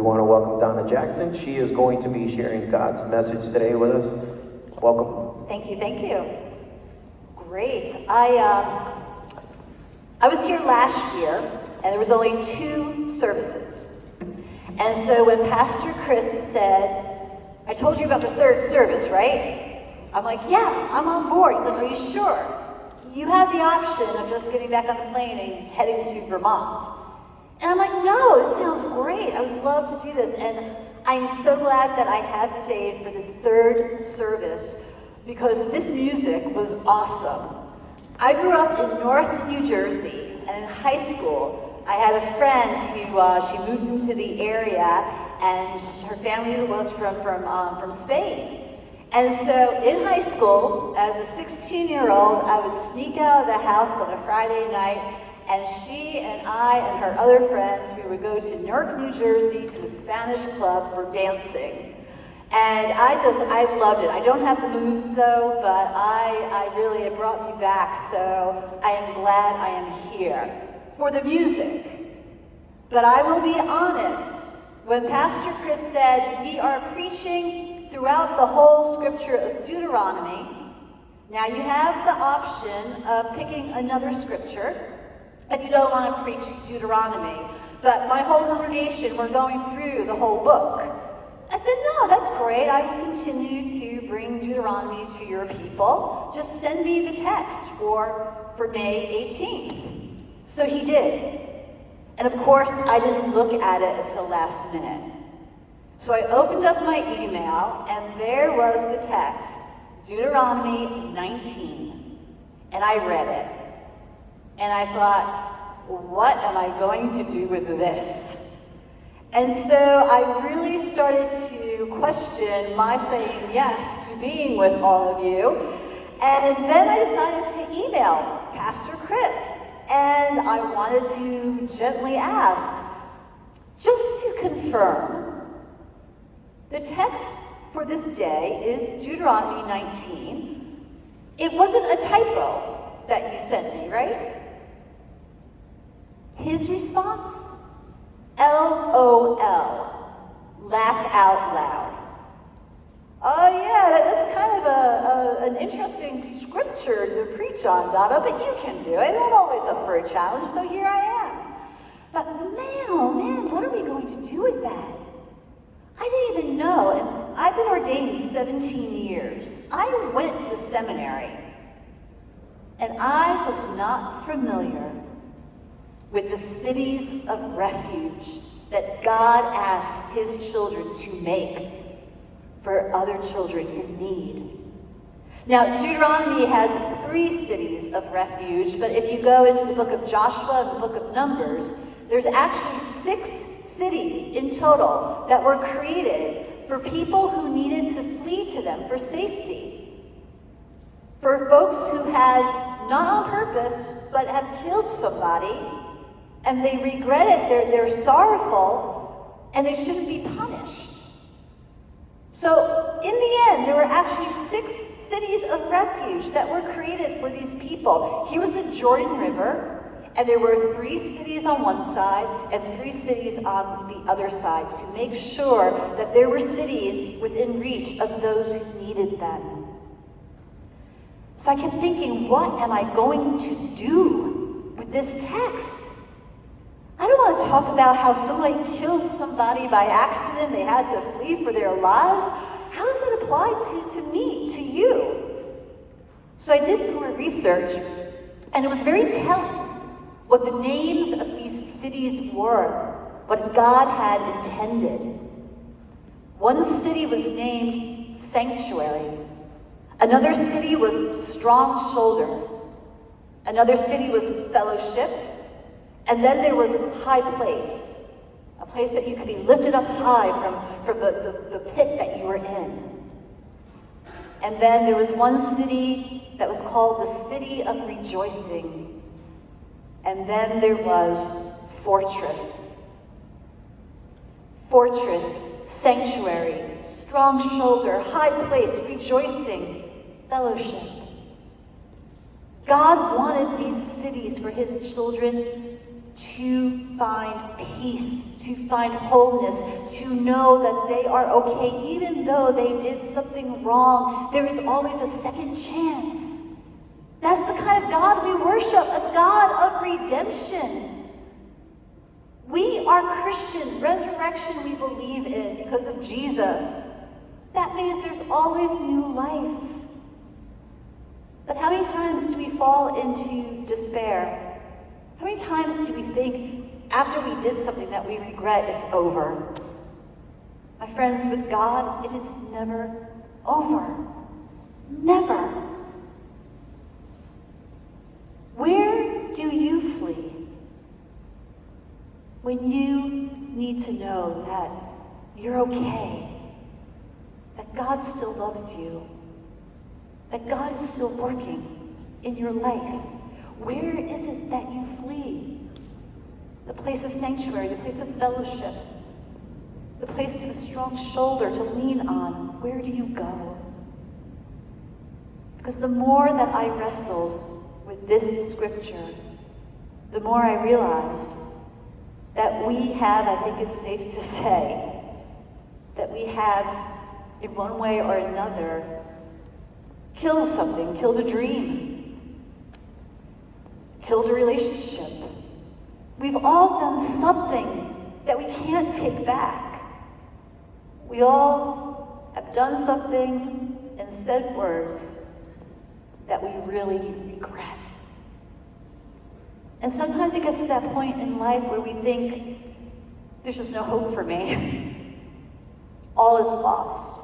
We want to welcome Donna Jackson. She is going to be sharing God's message today with us. Welcome. Thank you. Great. I was here last year, and there was only 2 services. And so when Pastor Chris said, I told you about the 3rd service, right? I'm like, yeah, I'm on board. He's like, are you sure? You have the option of just getting back on a plane and heading to Vermont. And I'm like, no, this sounds great. I would love to do this. And I'm so glad that I have stayed for this 3rd service because this music was awesome. I grew up in North New Jersey, and in high school, I had a friend who she moved into the area, and her family was from Spain. And so in high school, as a 16-year-old, I would sneak out of the house on a Friday night, and she and I and her other friends, we would go to Newark, New Jersey to a Spanish club for dancing. And I loved it. I don't have the moves though, but it brought me back. So I am glad I am here for the music. But I will be honest, when Pastor Chris said we are preaching throughout the whole scripture of Deuteronomy, now you have the option of picking another scripture if you don't want to preach Deuteronomy. But my whole congregation, we're going through the whole book. I said, no, that's great. I will continue to bring Deuteronomy to your people. Just send me the text for May 18th. So he did. And of course, I didn't look at it until last minute. So I opened up my email, and there was the text, Deuteronomy 19. And I read it. And I thought, what am I going to do with this? And so I really started to question my saying yes to being with all of you. And then I decided to email Pastor Chris. And I wanted to gently ask, just to confirm, the text for this day is Deuteronomy 19. It wasn't a typo that you sent me, right? His response? LOL, laugh out loud. Oh yeah, that's kind of an interesting scripture to preach on, Donna, but you can do it. I'm always up for a challenge, so here I am. But man, oh man, what are we going to do with that? I didn't even know, and I've been ordained 17 years. I went to seminary, and I was not familiar with the cities of refuge that God asked his children to make for other children in need. Now, Deuteronomy has 3 cities of refuge, but if you go into the book of Joshua and the book of Numbers, there's actually 6 cities in total that were created for people who needed to flee to them for safety. For folks who had, not on purpose, but have killed somebody, and they regret it, they're sorrowful, and they shouldn't be punished. So in the end, there were actually 6 cities of refuge that were created for these people. Here was the Jordan River, and there were 3 cities on one side and 3 cities on the other side to make sure that there were cities within reach of those who needed them. So I kept thinking, what am I going to do with this text? I don't want to talk about how somebody killed somebody by accident, they had to flee for their lives. How does that apply to me, to you? So I did some more research, and it was very telling what the names of these cities were, what God had intended. One city was named Sanctuary. Another city was Strong Shoulder. Another city was Fellowship. And then there was High Place, a place that you could be lifted up high from the pit that you were in. And then there was one city that was called the City of Rejoicing. And then there was Fortress. Fortress, Sanctuary, Strong Shoulder, High Place, Rejoicing, Fellowship. God wanted these cities for his children to find peace, to find wholeness, to know that they are okay. Even though they did something wrong, there is always a second chance. That's the kind of God we worship, a God of redemption. We are Christian. Resurrection we believe in because of Jesus. That means there's always new life. But how many times do we fall into despair? How many times do we think after we did something that we regret, it's over? My friends, with God, it is never over. Never. Where do you flee when you need to know that you're okay, that God still loves you, that God is still working in your life? Where is it that you flee? The place of sanctuary, the place of fellowship, the place to the strong shoulder to lean on. Where do you go? Because the more that I wrestled with this scripture, the more I realized that we have, I think it's safe to say, that we have, in one way or another, killed something, killed a dream, killed a relationship. We've all done something that we can't take back. We all have done something and said words that we really regret. And sometimes it gets to that point in life where we think, there's just no hope for me. All is lost.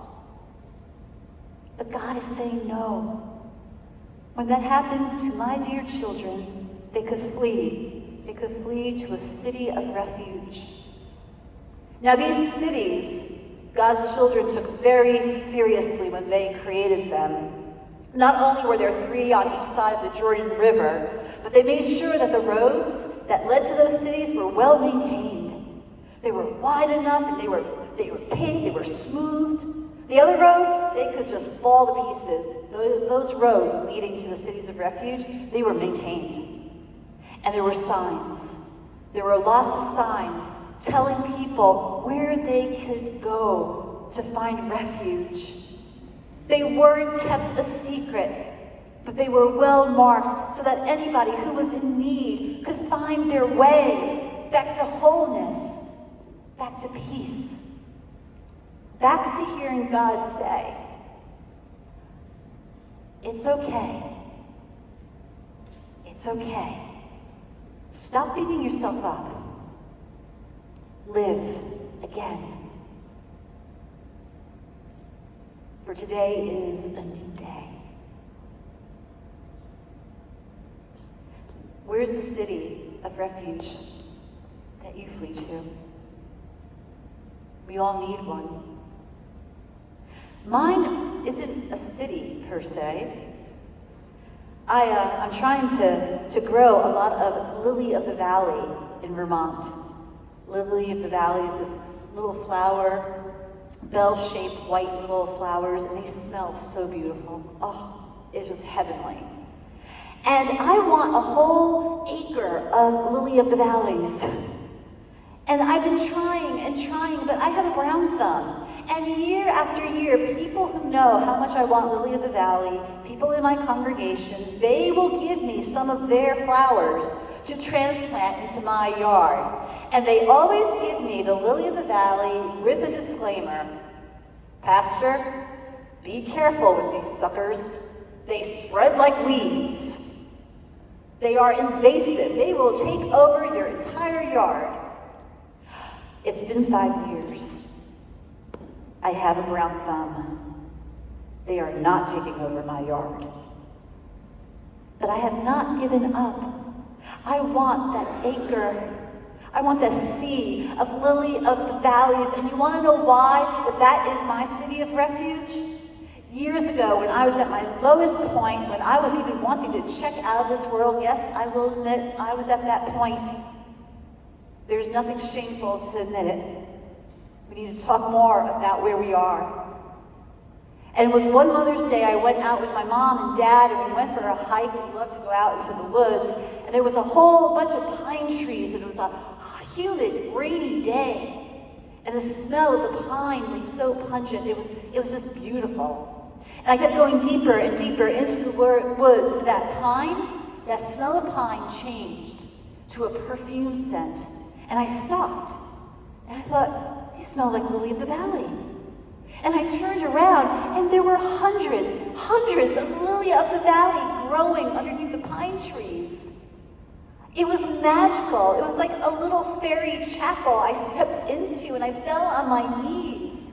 But God is saying no. When that happens to my dear children, they could flee. They could flee to a city of refuge. Now, these cities, God's children took very seriously when they created them. Not only were there 3 on each side of the Jordan River, but they made sure that the roads that led to those cities were well maintained. They were wide enough, and they were paved, they were smooth. The other roads, they could just fall to pieces. Those roads leading to the cities of refuge, they were maintained. And there were signs. There were lots of signs telling people where they could go to find refuge. They weren't kept a secret, but they were well marked so that anybody who was in need could find their way back to wholeness, back to peace, back to hearing God say, it's okay. It's okay. Stop beating yourself up. Live again. For today is a new day. Where's the city of refuge that you flee to? We all need one. Mine isn't a city per se. I'm trying to grow a lot of lily of the valley in Vermont. Lily of the valley is this little flower, bell-shaped white little flowers, and they smell so beautiful. Oh, it's just heavenly. And I want a whole acre of lily of the valleys. And I've been trying and trying, but I have a brown thumb. And year after year, people who know how much I want lily of the valley, people in my congregations, they will give me some of their flowers to transplant into my yard. And they always give me the lily of the valley with a disclaimer. Pastor, be careful with these suckers. They spread like weeds. They are invasive. They will take over your entire yard. It's been 5 years. I have a brown thumb. They are not taking over my yard. But I have not given up. I want that acre. I want that sea of lily of the valleys. And you want to know why that is my city of refuge? Years ago, when I was at my lowest point, when I was even wanting to check out of this world, yes, I will admit I was at that point. There's nothing shameful to admit it. We need to talk more about where we are. And it was one Mother's Day, I went out with my mom and dad, and we went for a hike. We loved to go out into the woods. And there was a whole bunch of pine trees, and it was a humid, rainy day. And the smell of the pine was so pungent. It was just beautiful. And I kept going deeper and deeper into the woods. And that smell of pine changed to a perfume scent. And I stopped. And I thought, these smell like lily of the valley. And I turned around, and there were hundreds of lily of the valley growing underneath the pine trees. It was magical. It was like a little fairy chapel I stepped into, and I fell on my knees.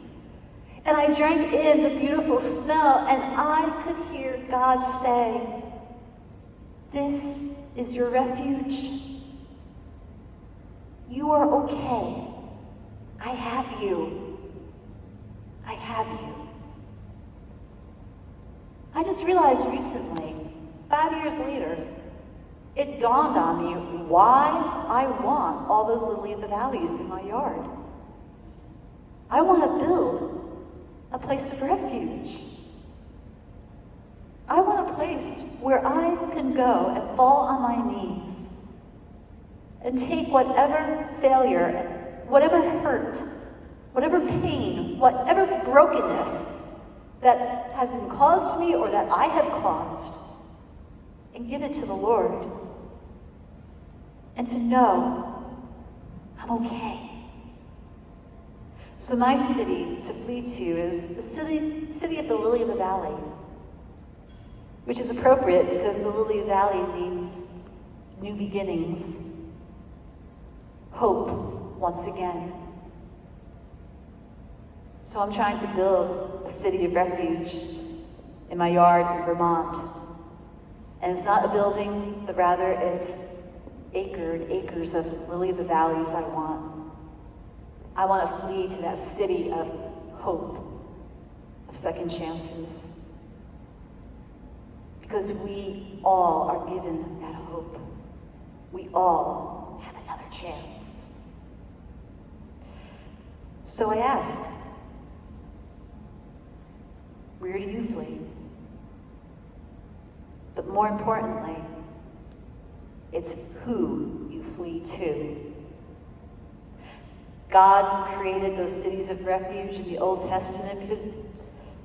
And I drank in the beautiful smell, and I could hear God say, "This is your refuge. You are okay. I have you. I have you." I just realized recently, 5 years later, it dawned on me why I want all those lily of the valleys in my yard. I want to build a place of refuge. I want a place where I can go and fall on my knees and take whatever failure, whatever hurt, whatever pain, whatever brokenness that has been caused to me or that I have caused, and give it to the Lord. And to know I'm okay. So my city to flee to is the city of the Lily of the Valley, which is appropriate because the Lily of the Valley means new beginnings, hope once again. So I'm trying to build a city of refuge in my yard in Vermont. And it's not a building, but rather it's acres of lily of the valleys I want. I want to flee to that city of hope, of second chances. Because we all are given that hope. We all have another chance. So I ask, where do you flee? But more importantly, it's who you flee to. God created those cities of refuge in the Old Testament because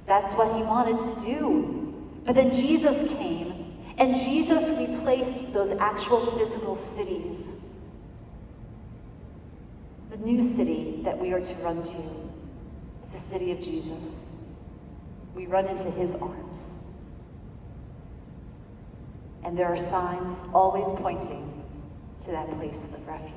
that's what he wanted to do. But then Jesus came, and Jesus replaced those actual physical cities. The new city that we are to run to is the city of Jesus. We run into his arms. And there are signs always pointing to that place of refuge.